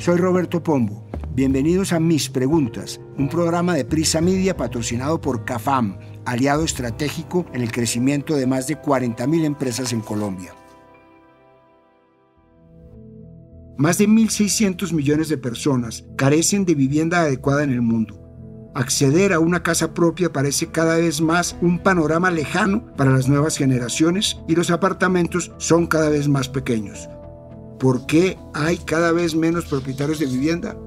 Soy Roberto Pombo. Bienvenidos a Mis Preguntas, un programa de Prisa Media patrocinado por CAFAM, aliado estratégico en el crecimiento de más de 40.000 empresas en Colombia. Más de 1.600 millones de personas carecen de vivienda adecuada en el mundo. Acceder a una casa propia parece cada vez más un panorama lejano para las nuevas generaciones y los apartamentos son cada vez más pequeños. ¿Por qué hay cada vez menos propietarios de vivienda?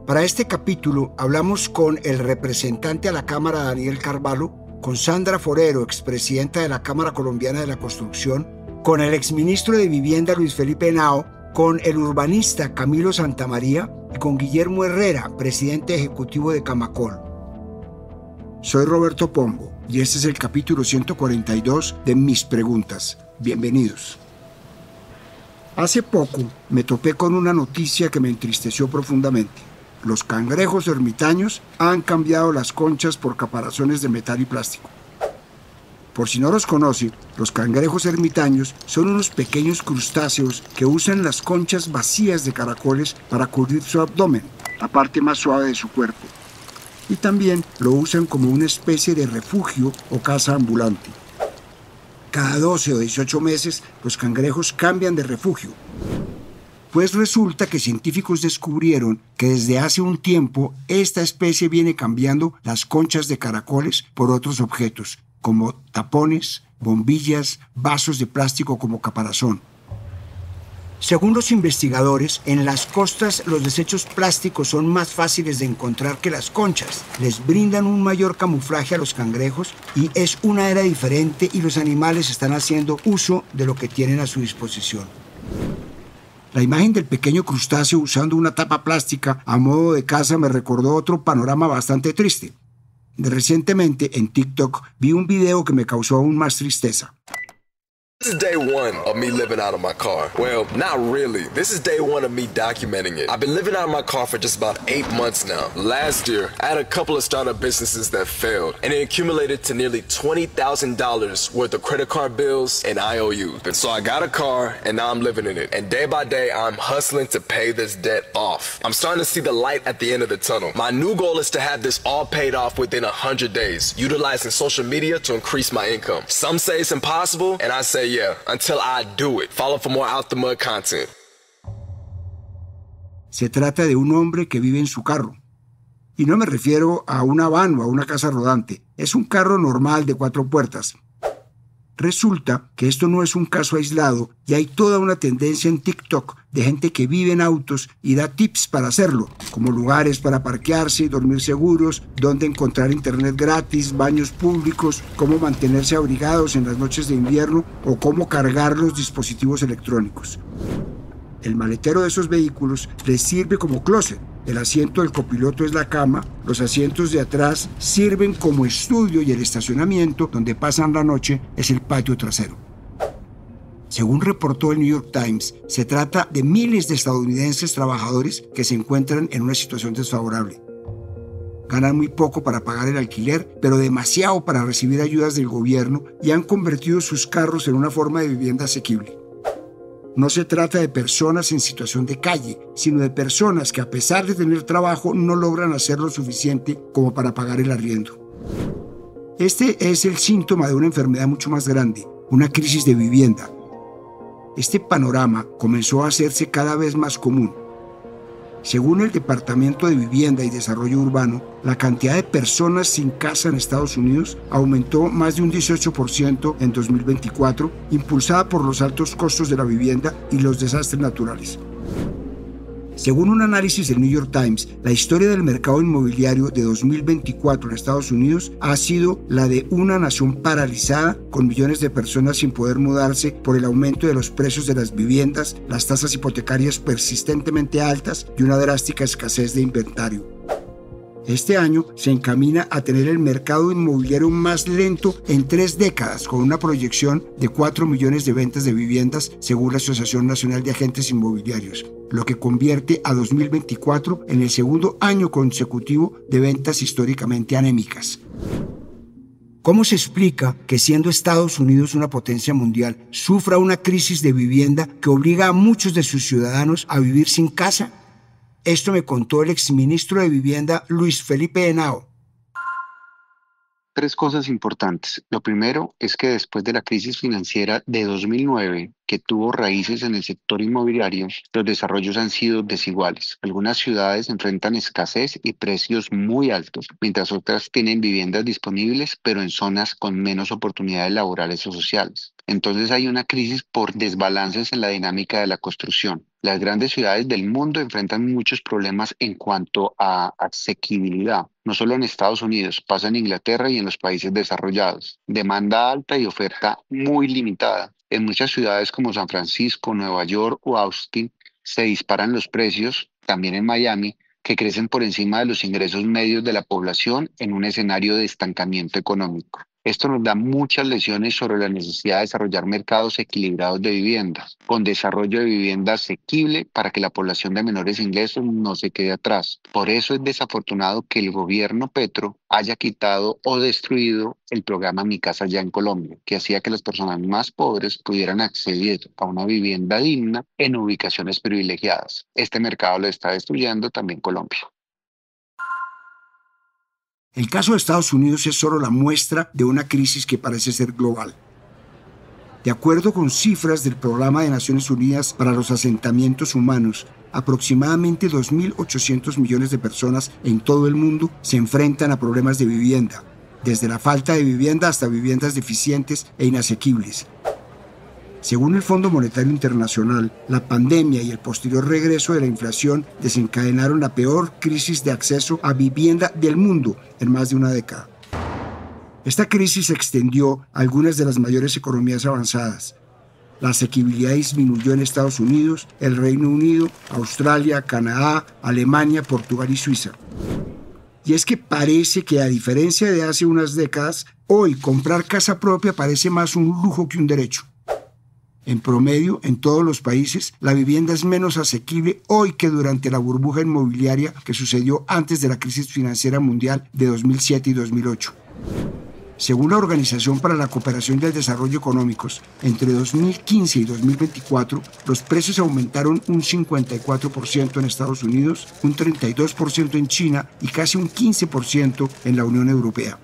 Para este capítulo hablamos con el representante a la Cámara Daniel Carvalho, con Sandra Forero, expresidenta de la Cámara Colombiana de la Construcción, con el exministro de Vivienda Luis Felipe Henao, con el urbanista Camilo Santamaría y con Guillermo Herrera, presidente ejecutivo de Camacol. Soy Roberto Pombo y este es el capítulo 142 de Mis Preguntas. Bienvenidos. Hace poco me topé con una noticia que me entristeció profundamente. Los cangrejos ermitaños han cambiado las conchas por caparazones de metal y plástico. Por si no los conoce, los cangrejos ermitaños son unos pequeños crustáceos que usan las conchas vacías de caracoles para cubrir su abdomen, la parte más suave de su cuerpo. Y también lo usan como una especie de refugio o casa ambulante. Cada 12 o 18 meses, los cangrejos cambian de refugio. Pues resulta que científicos descubrieron que desde hace un tiempo esta especie viene cambiando las conchas de caracoles por otros objetos, como tapones, bombillas, vasos de plástico como caparazón. Según los investigadores, en las costas los desechos plásticos son más fáciles de encontrar que las conchas. Les brindan un mayor camuflaje a los cangrejos y es una era diferente y los animales están haciendo uso de lo que tienen a su disposición. La imagen del pequeño crustáceo usando una tapa plástica a modo de casa me recordó otro panorama bastante triste. Recientemente en TikTok vi un video que me causó aún más tristeza. This is day one of me living out of my car. Well, not really. This is day one of me documenting it. I've been living out of my car for just about 8 months now. Last year, I had a couple of startup businesses that failed, and it accumulated to nearly $20,000 worth of credit card bills and IOUs. And so I got a car, and now I'm living in it. And day by day, I'm hustling to pay this debt off. I'm starting to see the light at the end of the tunnel. My new goal is to have this all paid off within 100 days, utilizing social media to increase my income. Some say it's impossible, and I say yeah, until I do it. Follow for more Out the Mud content. Se trata de un hombre que vive en su carro. Y no me refiero a una van o a una casa rodante. Es un carro normal de 4 puertas. Resulta que esto no es un caso aislado y hay toda una tendencia en TikTok de gente que vive en autos y da tips para hacerlo, como lugares para parquearse, dormir seguros, dónde encontrar internet gratis, baños públicos, cómo mantenerse abrigados en las noches de invierno o cómo cargar los dispositivos electrónicos. El maletero de esos vehículos les sirve como closet. El asiento del copiloto es la cama, los asientos de atrás sirven como estudio y el estacionamiento donde pasan la noche es el patio trasero. Según reportó el New York Times, se trata de miles de estadounidenses trabajadores que se encuentran en una situación desfavorable. Ganan muy poco para pagar el alquiler, pero demasiado para recibir ayudas del gobierno y han convertido sus carros en una forma de vivienda asequible. No se trata de personas en situación de calle, sino de personas que a pesar de tener trabajo no logran hacer lo suficiente como para pagar el arriendo. Este es el síntoma de una enfermedad mucho más grande, una crisis de vivienda. Este panorama comenzó a hacerse cada vez más común. Según el Departamento de Vivienda y Desarrollo Urbano, la cantidad de personas sin casa en Estados Unidos aumentó más de un 18% en 2024, impulsada por los altos costos de la vivienda y los desastres naturales. Según un análisis del New York Times, la historia del mercado inmobiliario de 2024 en Estados Unidos ha sido la de una nación paralizada, con millones de personas sin poder mudarse por el aumento de los precios de las viviendas, las tasas hipotecarias persistentemente altas y una drástica escasez de inventario. Este año se encamina a tener el mercado inmobiliario más lento en 3 décadas, con una proyección de 4 millones de ventas de viviendas, según la Asociación Nacional de Agentes Inmobiliarios, lo que convierte a 2024 en el segundo año consecutivo de ventas históricamente anémicas. ¿Cómo se explica que, siendo Estados Unidos una potencia mundial, sufra una crisis de vivienda que obliga a muchos de sus ciudadanos a vivir sin casa? Esto me contó el exministro de Vivienda Luis Felipe Henao. Tres cosas importantes. Lo primero es que después de la crisis financiera de 2009, que tuvo raíces en el sector inmobiliario, los desarrollos han sido desiguales. Algunas ciudades enfrentan escasez y precios muy altos, mientras otras tienen viviendas disponibles, pero en zonas con menos oportunidades laborales o sociales. Entonces hay una crisis por desbalances en la dinámica de la construcción. Las grandes ciudades del mundo enfrentan muchos problemas en cuanto a asequibilidad. No solo en Estados Unidos, pasa en Inglaterra y en los países desarrollados. Demanda alta y oferta muy limitada. En muchas ciudades como San Francisco, Nueva York o Austin se disparan los precios, también en Miami, que crecen por encima de los ingresos medios de la población en un escenario de estancamiento económico. Esto nos da muchas lecciones sobre la necesidad de desarrollar mercados equilibrados de viviendas, con desarrollo de vivienda asequible para que la población de menores ingresos no se quede atrás. Por eso es desafortunado que el gobierno Petro haya quitado o destruido el programa Mi Casa Ya en Colombia, que hacía que las personas más pobres pudieran acceder a una vivienda digna en ubicaciones privilegiadas. Este mercado lo está destruyendo también Colombia. El caso de Estados Unidos es solo la muestra de una crisis que parece ser global. De acuerdo con cifras del Programa de Naciones Unidas para los Asentamientos Humanos, aproximadamente 2.800 millones de personas en todo el mundo se enfrentan a problemas de vivienda, desde la falta de vivienda hasta viviendas deficientes e inasequibles. Según el Fondo Monetario Internacional, la pandemia y el posterior regreso de la inflación desencadenaron la peor crisis de acceso a vivienda del mundo en más de una década. Esta crisis se extendió a algunas de las mayores economías avanzadas. La asequibilidad disminuyó en Estados Unidos, el Reino Unido, Australia, Canadá, Alemania, Portugal y Suiza. Y es que parece que, a diferencia de hace unas décadas, hoy comprar casa propia parece más un lujo que un derecho. En promedio, en todos los países, la vivienda es menos asequible hoy que durante la burbuja inmobiliaria que sucedió antes de la crisis financiera mundial de 2007 y 2008. Según la Organización para la Cooperación y el Desarrollo Económicos, entre 2015 y 2024, los precios aumentaron un 54% en Estados Unidos, un 32% en China y casi un 15% en la Unión Europea.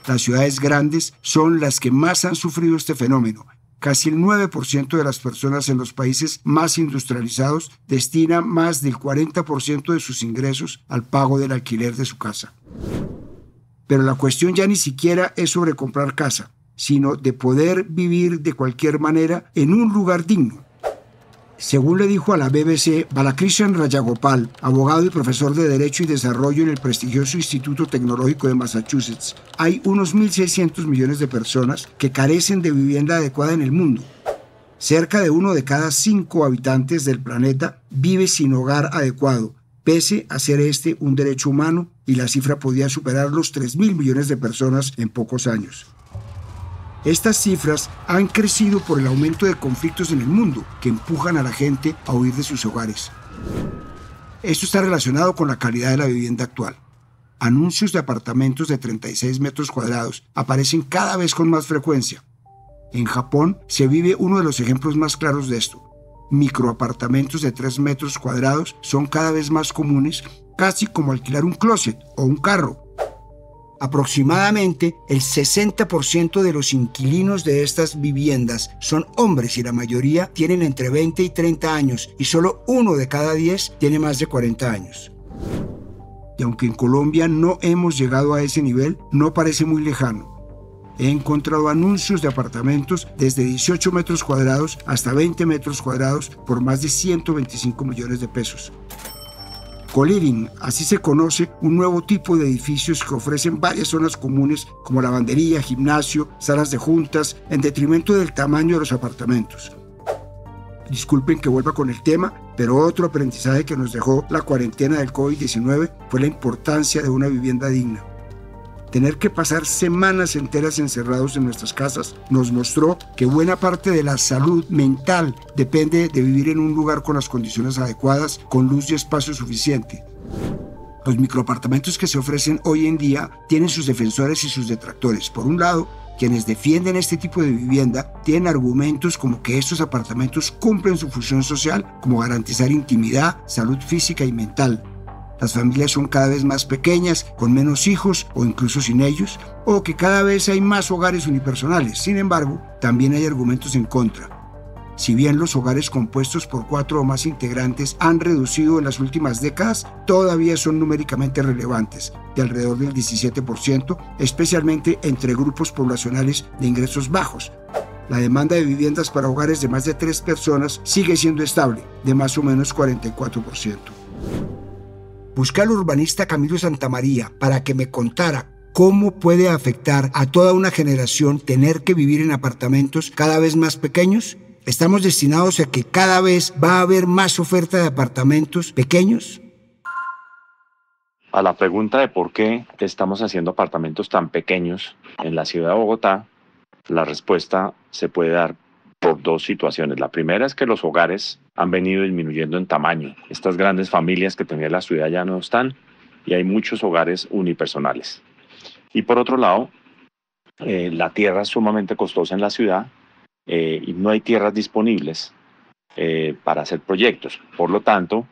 Las ciudades grandes son las que más han sufrido este fenómeno. Casi el 9% de las personas en los países más industrializados destina más del 40% de sus ingresos al pago del alquiler de su casa. Pero la cuestión ya ni siquiera es sobre comprar casa, sino de poder vivir de cualquier manera en un lugar digno. Según le dijo a la BBC Balakrishnan Rajagopal, abogado y profesor de Derecho y Desarrollo en el prestigioso Instituto Tecnológico de Massachusetts, hay unos 1.600 millones de personas que carecen de vivienda adecuada en el mundo. Cerca de 1 de cada 5 habitantes del planeta vive sin hogar adecuado, pese a ser este un derecho humano, y la cifra podía superar los 3.000 millones de personas en pocos años. Estas cifras han crecido por el aumento de conflictos en el mundo que empujan a la gente a huir de sus hogares. Esto está relacionado con la calidad de la vivienda actual. Anuncios de apartamentos de 36 metros cuadrados aparecen cada vez con más frecuencia. En Japón se vive uno de los ejemplos más claros de esto. Microapartamentos de 3 metros cuadrados son cada vez más comunes, casi como alquilar un closet o un carro. Aproximadamente el 60% de los inquilinos de estas viviendas son hombres y la mayoría tienen entre 20 y 30 años y solo 1 de cada 10 tiene más de 40 años. Y aunque en Colombia no hemos llegado a ese nivel, no parece muy lejano. He encontrado anuncios de apartamentos desde 18 metros cuadrados hasta 20 metros cuadrados por más de 125 millones de pesos. Co-living, así se conoce un nuevo tipo de edificios que ofrecen varias zonas comunes como lavandería, gimnasio, salas de juntas, en detrimento del tamaño de los apartamentos. Disculpen que vuelva con el tema, pero otro aprendizaje que nos dejó la cuarentena del COVID-19 fue la importancia de una vivienda digna. Tener que pasar semanas enteras encerrados en nuestras casas nos mostró que buena parte de la salud mental depende de vivir en un lugar con las condiciones adecuadas, con luz y espacio suficiente. Los microapartamentos que se ofrecen hoy en día tienen sus defensores y sus detractores. Por un lado, Quienes defienden este tipo de vivienda tienen argumentos como que estos apartamentos cumplen su función social, como garantizar intimidad, salud física y mental. Las familias son cada vez más pequeñas, con menos hijos o incluso sin ellos, o que cada vez hay más hogares unipersonales. Sin embargo, también hay argumentos en contra. Si bien los hogares compuestos por 4 o más integrantes han reducido en las últimas décadas, todavía son numéricamente relevantes, de alrededor del 17%, especialmente entre grupos poblacionales de ingresos bajos. La demanda de viviendas para hogares de más de 3 personas sigue siendo estable, de más o menos 44%. Busqué al urbanista Camilo Santamaría para que me contara cómo puede afectar a toda una generación tener que vivir en apartamentos cada vez más pequeños. ¿Estamos destinados a que cada vez va a haber más oferta de apartamentos pequeños? A la pregunta de por qué estamos haciendo apartamentos tan pequeños en la ciudad de Bogotá, la respuesta se puede dar por 2 situaciones. La primera es que los hogares han venido disminuyendo en tamaño. Estas grandes familias que tenía la ciudad ya no están y hay muchos hogares unipersonales. Y por otro lado, la tierra es sumamente costosa en la ciudad y no hay tierras disponibles para hacer proyectos. Por lo tanto,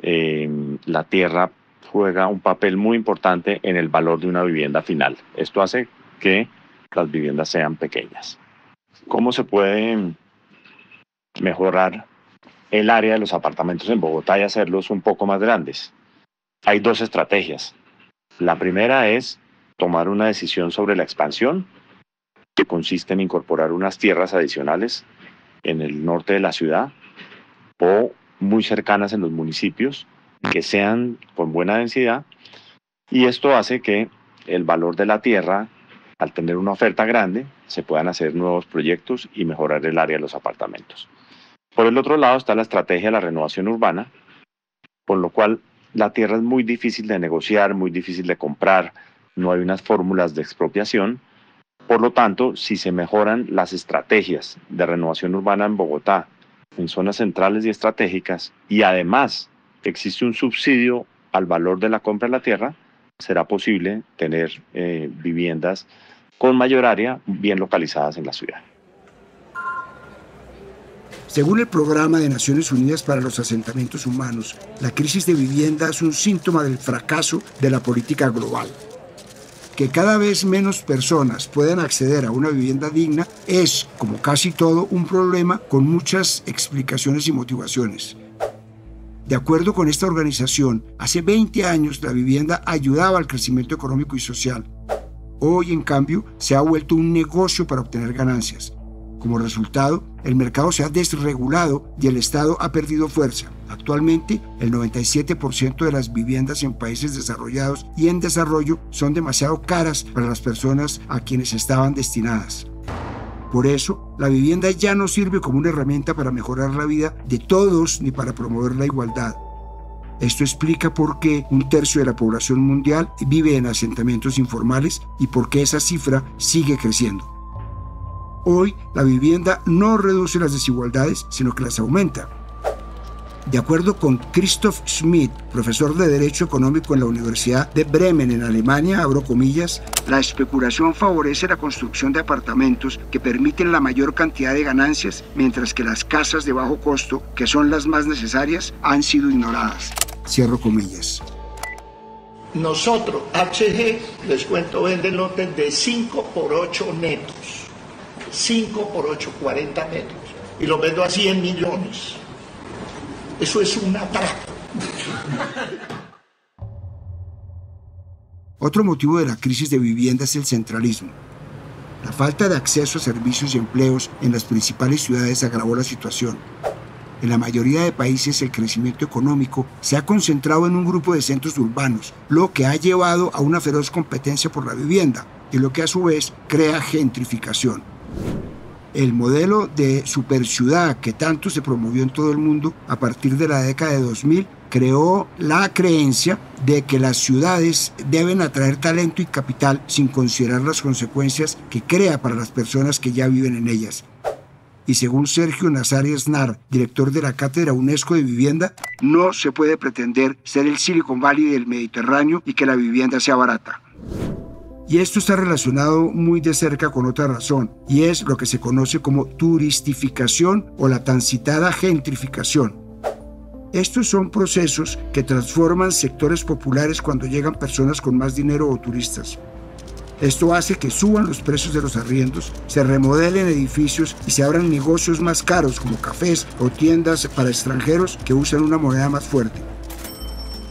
la tierra juega un papel muy importante en el valor de una vivienda final. Esto hace que las viviendas sean pequeñas. ¿Cómo se puede mejorar el área de los apartamentos en Bogotá y hacerlos un poco más grandes? Hay 2 estrategias. La primera es tomar una decisión sobre la expansión, que consiste en incorporar unas tierras adicionales en el norte de la ciudad o muy cercanas en los municipios, que sean con buena densidad, y esto hace que el valor de la tierra, al tener una oferta grande, se puedan hacer nuevos proyectos y mejorar el área de los apartamentos. Por el otro lado está la estrategia de la renovación urbana, por lo cual la tierra es muy difícil de negociar, muy difícil de comprar, no hay unas fórmulas de expropiación. Por lo tanto, si se mejoran las estrategias de renovación urbana en Bogotá, en zonas centrales y estratégicas, y además existe un subsidio al valor de la compra de la tierra, será posible tener viviendas con mayor área bien localizadas en la ciudad. Según el Programa de Naciones Unidas para los Asentamientos Humanos, la crisis de vivienda es un síntoma del fracaso de la política global. Que cada vez menos personas puedan acceder a una vivienda digna es, como casi todo, un problema con muchas explicaciones y motivaciones. De acuerdo con esta organización, hace 20 años la vivienda ayudaba al crecimiento económico y social. Hoy, en cambio, se ha vuelto un negocio para obtener ganancias. Como resultado, el mercado se ha desregulado y el Estado ha perdido fuerza. Actualmente, el 97% de las viviendas en países desarrollados y en desarrollo son demasiado caras para las personas a quienes estaban destinadas. Por eso, la vivienda ya no sirve como una herramienta para mejorar la vida de todos ni para promover la igualdad. Esto explica por qué 1/3 de la población mundial vive en asentamientos informales y por qué esa cifra sigue creciendo. Hoy, la vivienda no reduce las desigualdades, sino que las aumenta. De acuerdo con Christoph Schmidt, profesor de Derecho Económico en la Universidad de Bremen en Alemania, abro comillas, la especulación favorece la construcción de apartamentos que permiten la mayor cantidad de ganancias, mientras que las casas de bajo costo, que son las más necesarias, han sido ignoradas. Cierro comillas. Nosotros, HG, les cuento, vende lotes de 5 por 8 netos. 5 por 8, 40 metros. Y los vendo a 100 millones. Eso es un atraco. Otro motivo de la crisis de vivienda es el centralismo. La falta de acceso a servicios y empleos en las principales ciudades agravó la situación. En la mayoría de países el crecimiento económico se ha concentrado en un grupo de centros urbanos, lo que ha llevado a una feroz competencia por la vivienda y lo que a su vez crea gentrificación. El modelo de superciudad que tanto se promovió en todo el mundo a partir de la década de 2000 creó la creencia de que las ciudades deben atraer talento y capital sin considerar las consecuencias que crea para las personas que ya viven en ellas. Y según Sergio Nassari Aznar, director de la Cátedra UNESCO de Vivienda, no se puede pretender ser el Silicon Valley del Mediterráneo y que la vivienda sea barata. Y esto está relacionado muy de cerca con otra razón, y es lo que se conoce como turistificación o la tan citada gentrificación. Estos son procesos que transforman sectores populares cuando llegan personas con más dinero o turistas. Esto hace que suban los precios de los arriendos, se remodelen edificios y se abran negocios más caros como cafés o tiendas para extranjeros que usan una moneda más fuerte.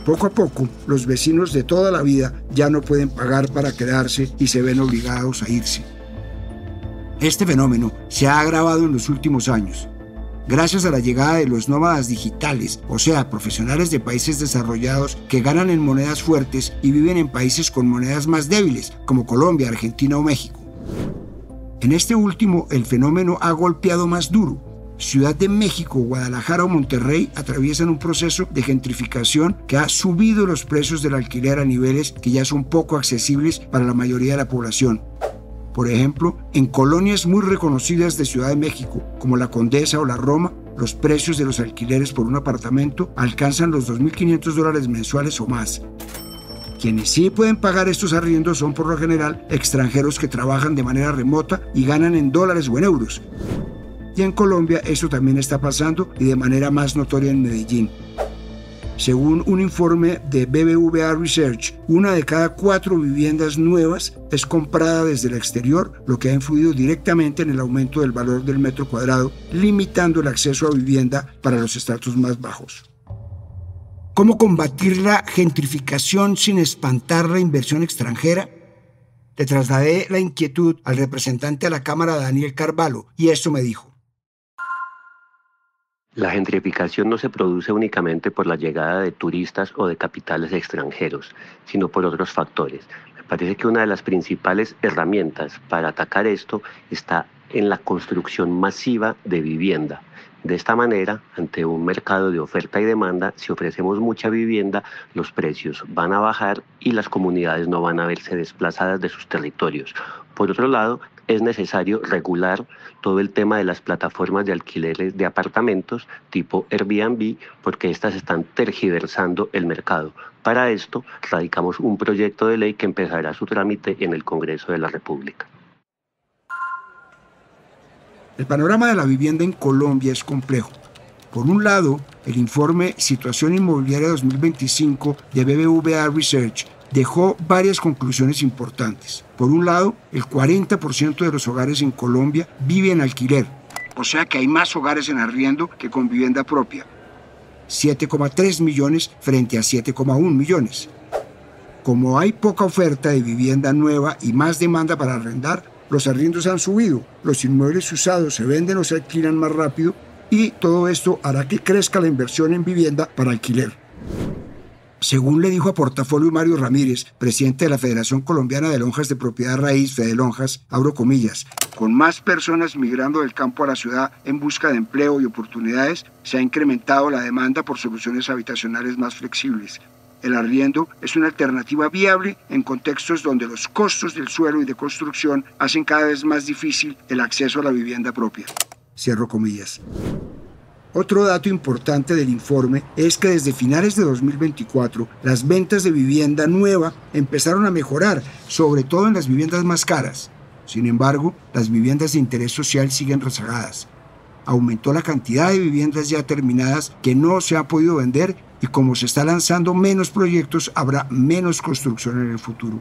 Poco a poco, los vecinos de toda la vida ya no pueden pagar para quedarse y se ven obligados a irse. Este fenómeno se ha agravado en los últimos años. Gracias a la llegada de los nómadas digitales, o sea, profesionales de países desarrollados que ganan en monedas fuertes y viven en países con monedas más débiles, como Colombia, Argentina o México. En este último, el fenómeno ha golpeado más duro. Ciudad de México, Guadalajara o Monterrey atraviesan un proceso de gentrificación que ha subido los precios del alquiler a niveles que ya son poco accesibles para la mayoría de la población. Por ejemplo, en colonias muy reconocidas de Ciudad de México, como la Condesa o la Roma, los precios de los alquileres por un apartamento alcanzan los $2.500 mensuales o más. Quienes sí pueden pagar estos arriendos son por lo general extranjeros que trabajan de manera remota y ganan en dólares o en euros. Y en Colombia eso también está pasando y de manera más notoria en Medellín. Según un informe de BBVA Research, 1 de cada 4 viviendas nuevas es comprada desde el exterior, lo que ha influido directamente en el aumento del valor del metro cuadrado, limitando el acceso a vivienda para los estratos más bajos. ¿Cómo combatir la gentrificación sin espantar la inversión extranjera? Le trasladé la inquietud al representante a la Cámara, Daniel Carvalho, y esto me dijo. La gentrificación no se produce únicamente por la llegada de turistas o de capitales extranjeros, sino por otros factores. Me parece que una de las principales herramientas para atacar esto está en la construcción masiva de vivienda. De esta manera, ante un mercado de oferta y demanda, si ofrecemos mucha vivienda, los precios van a bajar y las comunidades no van a verse desplazadas de sus territorios. Por otro lado, es necesario regular todo el tema de las plataformas de alquileres de apartamentos tipo Airbnb, porque estas están tergiversando el mercado. Para esto, radicamos un proyecto de ley que empezará su trámite en el Congreso de la República. El panorama de la vivienda en Colombia es complejo. Por un lado, el informe Situación Inmobiliaria 2025 de BBVA Research dejó varias conclusiones importantes. Por un lado, el 40% de los hogares en Colombia vive en alquiler, o sea que hay más hogares en arriendo que con vivienda propia. 7,3 millones frente a 7,1 millones. Como hay poca oferta de vivienda nueva y más demanda para arrendar, los arriendos han subido, los inmuebles usados se venden o se alquilan más rápido y todo esto hará que crezca la inversión en vivienda para alquiler. Según le dijo a Portafolio Mario Ramírez, presidente de la Federación Colombiana de Lonjas de Propiedad Raíz, Fedelonjas, abro comillas, con más personas migrando del campo a la ciudad en busca de empleo y oportunidades, se ha incrementado la demanda por soluciones habitacionales más flexibles. El arriendo es una alternativa viable en contextos donde los costos del suelo y de construcción hacen cada vez más difícil el acceso a la vivienda propia. Cierro comillas. Otro dato importante del informe es que desde finales de 2024 las ventas de vivienda nueva empezaron a mejorar, sobre todo en las viviendas más caras. Sin embargo, las viviendas de interés social siguen rezagadas. Aumentó la cantidad de viviendas ya terminadas que no se ha podido vender y como se está lanzando menos proyectos, habrá menos construcción en el futuro.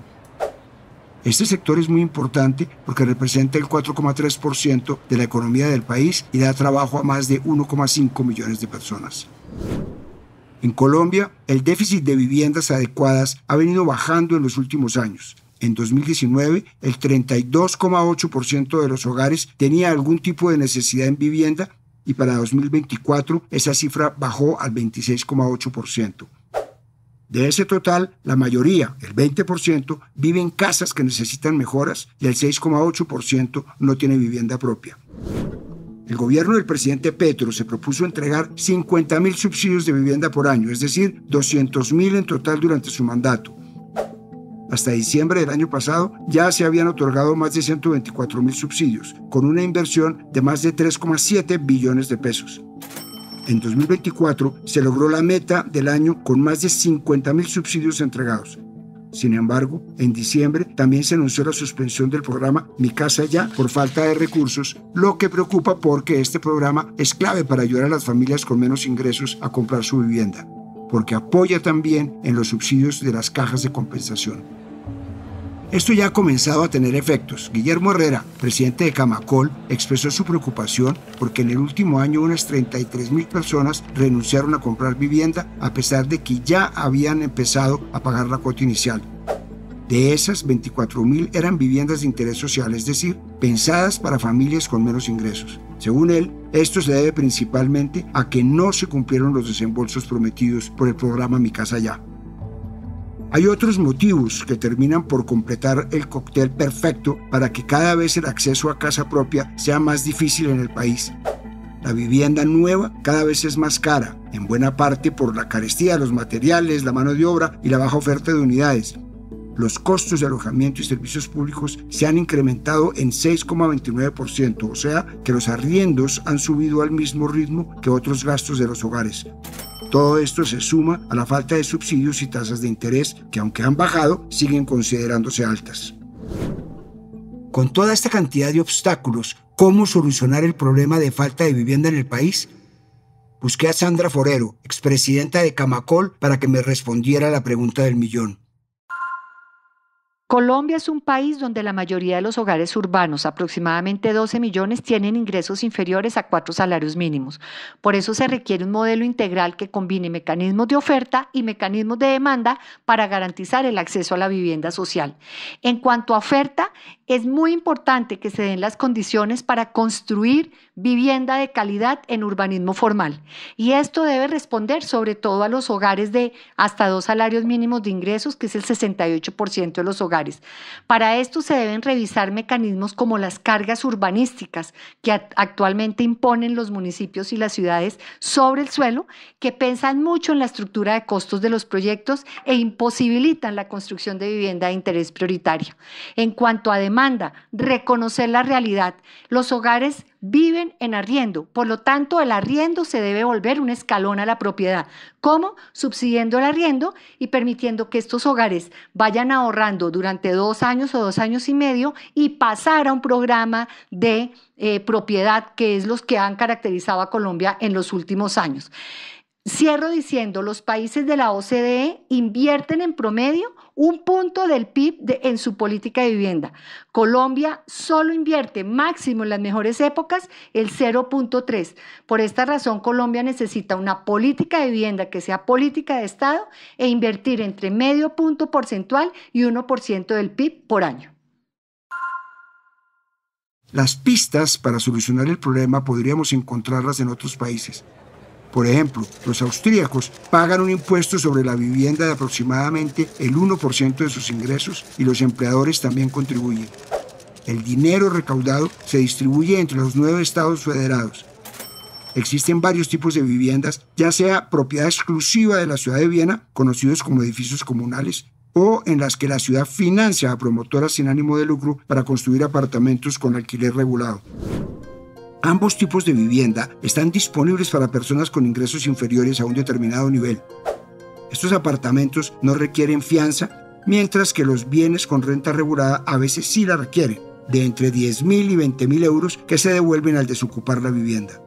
Este sector es muy importante porque representa el 4,3% de la economía del país y da trabajo a más de 1,5 millones de personas. En Colombia, el déficit de viviendas adecuadas ha venido bajando en los últimos años. En 2019, el 32,8% de los hogares tenía algún tipo de necesidad en vivienda y para 2024 esa cifra bajó al 26,8%. De ese total, la mayoría, el 20%, vive en casas que necesitan mejoras y el 6,8% no tiene vivienda propia. El gobierno del presidente Petro se propuso entregar 50.000 subsidios de vivienda por año, es decir, 200.000 en total durante su mandato. Hasta diciembre del año pasado ya se habían otorgado más de 124.000 subsidios, con una inversión de más de 3,7 billones de pesos. En 2024 se logró la meta del año con más de 50.000 subsidios entregados. Sin embargo, en diciembre también se anunció la suspensión del programa Mi Casa Ya por falta de recursos, lo que preocupa porque este programa es clave para ayudar a las familias con menos ingresos a comprar su vivienda, porque apoya también en los subsidios de las cajas de compensación. Esto ya ha comenzado a tener efectos. Guillermo Herrera, presidente de Camacol, expresó su preocupación porque en el último año unas 33,000 personas renunciaron a comprar vivienda a pesar de que ya habían empezado a pagar la cuota inicial. De esas, 24,000 eran viviendas de interés social, es decir, pensadas para familias con menos ingresos. Según él, esto se debe principalmente a que no se cumplieron los desembolsos prometidos por el programa Mi Casa Ya. Hay otros motivos que terminan por completar el cóctel perfecto para que cada vez el acceso a casa propia sea más difícil en el país. La vivienda nueva cada vez es más cara, en buena parte por la carestía de los materiales, la mano de obra y la baja oferta de unidades. Los costos de alojamiento y servicios públicos se han incrementado en 6,29%, o sea que los arriendos han subido al mismo ritmo que otros gastos de los hogares. Todo esto se suma a la falta de subsidios y tasas de interés que, aunque han bajado, siguen considerándose altas. Con toda esta cantidad de obstáculos, ¿cómo solucionar el problema de falta de vivienda en el país? Busqué a Sandra Forero, expresidenta de Camacol, para que me respondiera la pregunta del millón. Colombia es un país donde la mayoría de los hogares urbanos, aproximadamente 12 millones, tienen ingresos inferiores a 4 salarios mínimos. Por eso se requiere un modelo integral que combine mecanismos de oferta y mecanismos de demanda para garantizar el acceso a la vivienda social. En cuanto a oferta, es muy importante que se den las condiciones para construir vivienda de calidad en urbanismo formal. Y esto debe responder sobre todo a los hogares de hasta 2 salarios mínimos de ingresos, que es el 68% de los hogares. Para esto se deben revisar mecanismos como las cargas urbanísticas que actualmente imponen los municipios y las ciudades sobre el suelo, que pesan mucho en la estructura de costos de los proyectos e imposibilitan la construcción de vivienda de interés prioritario. En cuanto a demanda, reconocer la realidad. Los hogares viven en arriendo, por lo tanto el arriendo se debe volver un escalón a la propiedad. ¿Cómo? Subsidiando el arriendo y permitiendo que estos hogares vayan ahorrando durante 2 años o 2 años y medio y pasar a un programa de propiedad, que es los que han caracterizado a Colombia en los últimos años. Cierro diciendo, los países de la OCDE invierten en promedio 1 punto del PIB en su política de vivienda. Colombia solo invierte máximo en las mejores épocas el 0,3. Por esta razón, Colombia necesita una política de vivienda que sea política de Estado e invertir entre medio punto porcentual y 1% del PIB por año. Las pistas para solucionar el problema podríamos encontrarlas en otros países. Por ejemplo, los austríacos pagan un impuesto sobre la vivienda de aproximadamente el 1% de sus ingresos y los empleadores también contribuyen. El dinero recaudado se distribuye entre los 9 estados federados. Existen varios tipos de viviendas, ya sea propiedad exclusiva de la ciudad de Viena, conocidos como edificios comunales, o en las que la ciudad financia a promotoras sin ánimo de lucro para construir apartamentos con alquiler regulado. Ambos tipos de vivienda están disponibles para personas con ingresos inferiores a un determinado nivel. Estos apartamentos no requieren fianza, mientras que los bienes con renta regulada a veces sí la requieren, de entre 10.000 y 20.000 euros que se devuelven al desocupar la vivienda.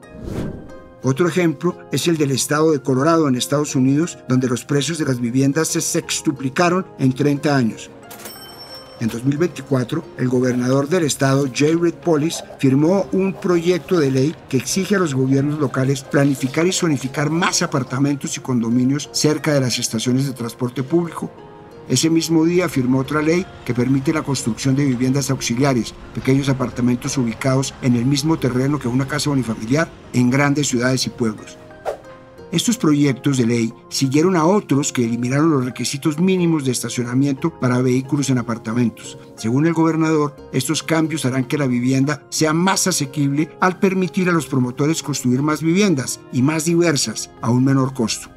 Otro ejemplo es el del estado de Colorado en Estados Unidos, donde los precios de las viviendas se sextuplicaron en 30 años. En 2024, el gobernador del estado, Jared Polis, firmó un proyecto de ley que exige a los gobiernos locales planificar y zonificar más apartamentos y condominios cerca de las estaciones de transporte público. Ese mismo día firmó otra ley que permite la construcción de viviendas auxiliares, pequeños apartamentos ubicados en el mismo terreno que una casa unifamiliar en grandes ciudades y pueblos. Estos proyectos de ley siguieron a otros que eliminaron los requisitos mínimos de estacionamiento para vehículos en apartamentos. Según el gobernador, estos cambios harán que la vivienda sea más asequible al permitir a los promotores construir más viviendas y más diversas a un menor costo.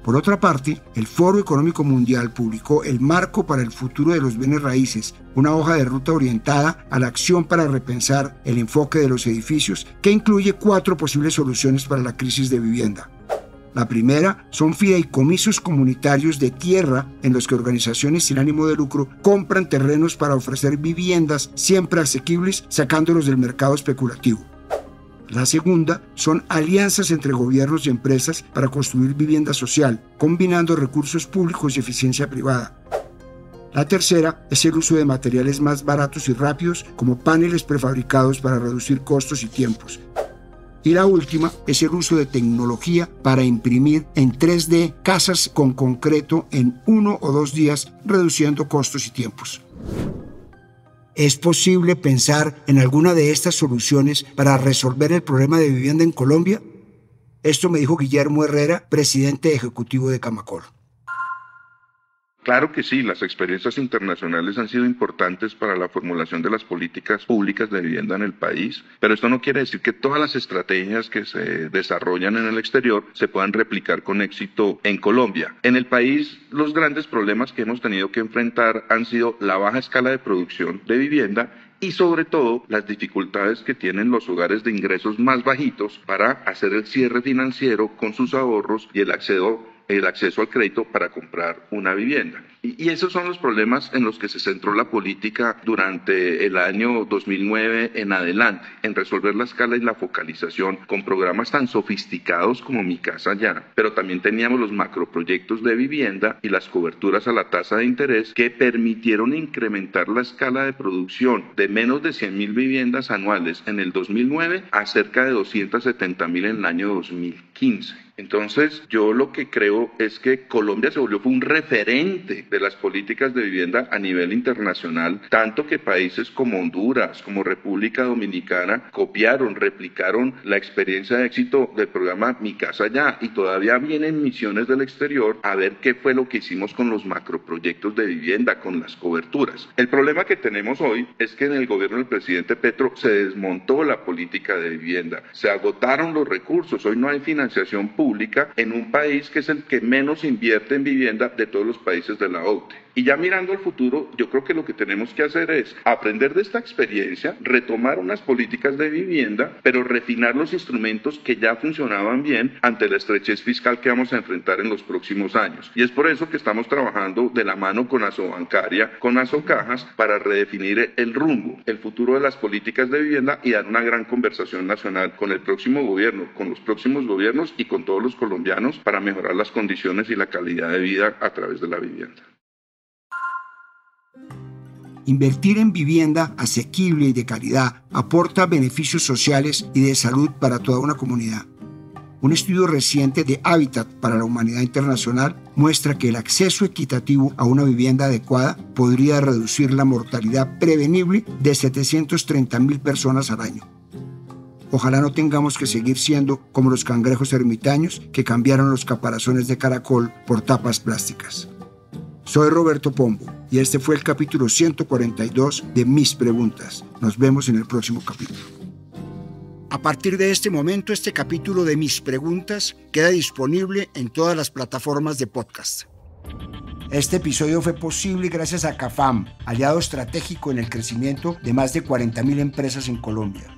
Por otra parte, el Foro Económico Mundial publicó el Marco para el Futuro de los Bienes Raíces, una hoja de ruta orientada a la acción para repensar el enfoque de los edificios, que incluye 4 posibles soluciones para la crisis de vivienda. La primera son fideicomisos comunitarios de tierra en los que organizaciones sin ánimo de lucro compran terrenos para ofrecer viviendas siempre asequibles, sacándolos del mercado especulativo. La segunda son alianzas entre gobiernos y empresas para construir vivienda social, combinando recursos públicos y eficiencia privada. La tercera es el uso de materiales más baratos y rápidos, como paneles prefabricados para reducir costos y tiempos. Y la última es el uso de tecnología para imprimir en 3D casas con concreto en 1 o 2 días, reduciendo costos y tiempos. ¿Es posible pensar en alguna de estas soluciones para resolver el problema de vivienda en Colombia? Esto me dijo Guillermo Herrera, presidente ejecutivo de Camacol. Claro que sí, las experiencias internacionales han sido importantes para la formulación de las políticas públicas de vivienda en el país, pero esto no quiere decir que todas las estrategias que se desarrollan en el exterior se puedan replicar con éxito en Colombia. En el país, los grandes problemas que hemos tenido que enfrentar han sido la baja escala de producción de vivienda y sobre todo las dificultades que tienen los hogares de ingresos más bajitos para hacer el cierre financiero con sus ahorros y el acceso al crédito para comprar una vivienda. Y esos son los problemas en los que se centró la política durante el año 2009 en adelante, en resolver la escala y la focalización con programas tan sofisticados como Mi Casa Ya, pero también teníamos los macroproyectos de vivienda y las coberturas a la tasa de interés que permitieron incrementar la escala de producción de menos de 100.000 viviendas anuales en el 2009 a cerca de 270.000 en el año 2015. Entonces, yo lo que creo es que Colombia se volvió un referente de las políticas de vivienda a nivel internacional, tanto que países como Honduras, como República Dominicana, copiaron, replicaron la experiencia de éxito del programa Mi Casa Ya, y todavía vienen misiones del exterior a ver qué fue lo que hicimos con los macroproyectos de vivienda, con las coberturas. El problema que tenemos hoy es que en el gobierno del presidente Petro se desmontó la política de vivienda, se agotaron los recursos, hoy no hay financiación pública en un país que es el que menos invierte en vivienda de todos los países de la OCDE. Y ya mirando al futuro, yo creo que lo que tenemos que hacer es aprender de esta experiencia, retomar unas políticas de vivienda, pero refinar los instrumentos que ya funcionaban bien ante la estrechez fiscal que vamos a enfrentar en los próximos años. Y es por eso que estamos trabajando de la mano con Asobancaria, con Asocajas, para redefinir el rumbo, el futuro de las políticas de vivienda y dar una gran conversación nacional con el próximo gobierno, con los próximos gobiernos y con todos los colombianos para mejorar las condiciones y la calidad de vida a través de la vivienda. Invertir en vivienda asequible y de calidad aporta beneficios sociales y de salud para toda una comunidad. Un estudio reciente de Hábitat para la Humanidad Internacional muestra que el acceso equitativo a una vivienda adecuada podría reducir la mortalidad prevenible de 730.000 personas al año. Ojalá no tengamos que seguir siendo como los cangrejos ermitaños que cambiaron los caparazones de caracol por tapas plásticas. Soy Roberto Pombo y este fue el capítulo 142 de Mis Preguntas. Nos vemos en el próximo capítulo. A partir de este momento, este capítulo de Mis Preguntas queda disponible en todas las plataformas de podcast. Este episodio fue posible gracias a CAFAM, aliado estratégico en el crecimiento de más de 40.000 empresas en Colombia.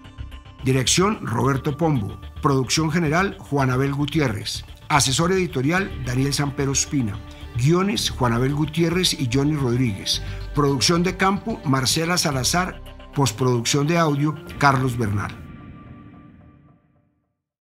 Dirección: Roberto Pombo. Producción general: Juan Abel Gutiérrez. Asesor editorial: Daniel Sampero Espina. Guiones: Juan Abel Gutiérrez y Johnny Rodríguez. Producción de campo: Marcela Salazar. Postproducción de audio: Carlos Bernal.